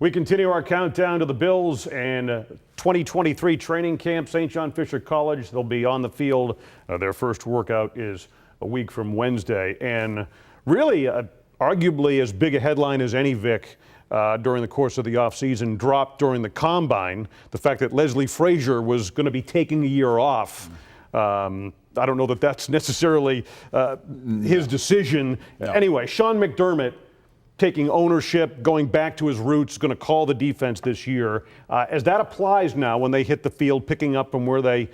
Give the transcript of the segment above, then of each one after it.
We continue our countdown to the Bills and 2023 training camp. St. John Fisher College, they'll be on the field. Their first workout is a week from Wednesday. And really, arguably as big a headline as any, Vic, during the course of the offseason dropped during the combine. The fact that Leslie Frazier was going to be taking a year off. I don't know that that's necessarily his decision. No. Anyway, Sean McDermott taking ownership, going back to his roots, going to call the defense this year. As that applies now when they hit the field, picking up from where they,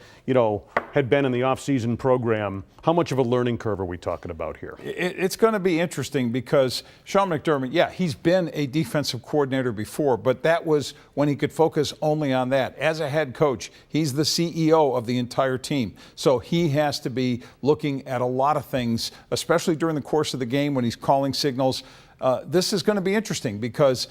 had been in the offseason program, how much of a learning curve are we talking about here? It's going to be interesting because Sean McDermott, yeah, he's been a defensive coordinator before, but that was when he could focus only on that. As a head coach, he's the CEO of the entire team. So he has to be looking at a lot of things, especially during the course of the game when he's calling signals. This is going to be interesting because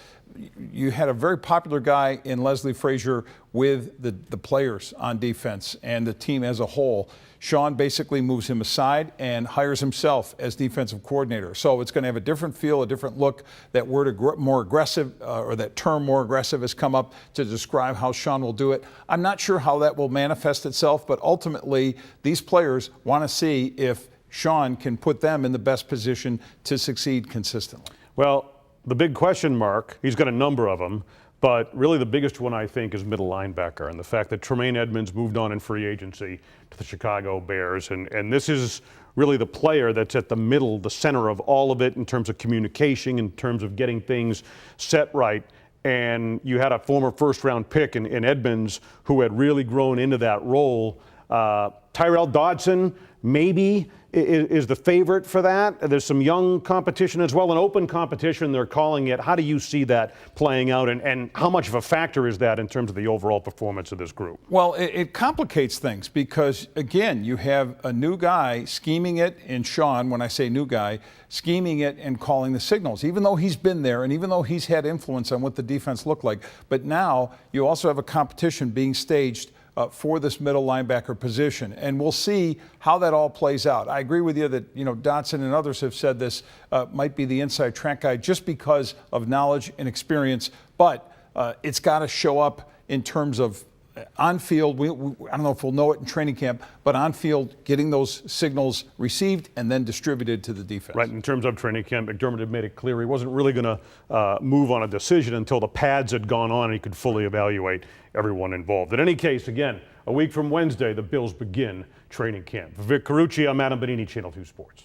you had a very popular guy in Leslie Frazier with the players on defense and the team as a whole. Sean basically moves him aside and hires himself as defensive coordinator. So it's going to have a different feel, a different look. That word more aggressive, or that term more aggressive, has come up to describe how Sean will do it. I'm not sure how that will manifest itself, but ultimately these players want to see if Sean can put them in the best position to succeed consistently. Well, the big question mark, he's got a number of them, but really the biggest one I think is middle linebacker, and the fact that Tremaine Edmunds moved on in free agency to the Chicago Bears. And this is really the player that's at the middle, the center of all of it in terms of communication, in terms of getting things set right. And you had a former first-round pick in Edmunds who had really grown into that role. Tyrell Dodson maybe is the favorite for that. There's some young competition as well, an open competition they're calling it. How do you see that playing out, and how much of a factor is that in terms of the overall performance of this group? Well, it complicates things because, again, you have a new guy scheming it in Sean, when I say new guy, scheming it and calling the signals, even though he's been there and even though he's had influence on what the defense looked like. But now you also have a competition being staged for this middle linebacker position. And we'll see how that all plays out. I agree with you that, Dotson and others have said this might be the inside track guy just because of knowledge and experience, but it's got to show up in terms of on field. I don't know if we'll know it in training camp, but on field, getting those signals received and then distributed to the defense. Right. In terms of training camp, McDermott had made it clear he wasn't really going to move on a decision until the pads had gone on and he could fully evaluate everyone involved. In any case, again, a week from Wednesday, the Bills begin training camp. Vic Carucci, I'm Benigni, Channel 2 Sports.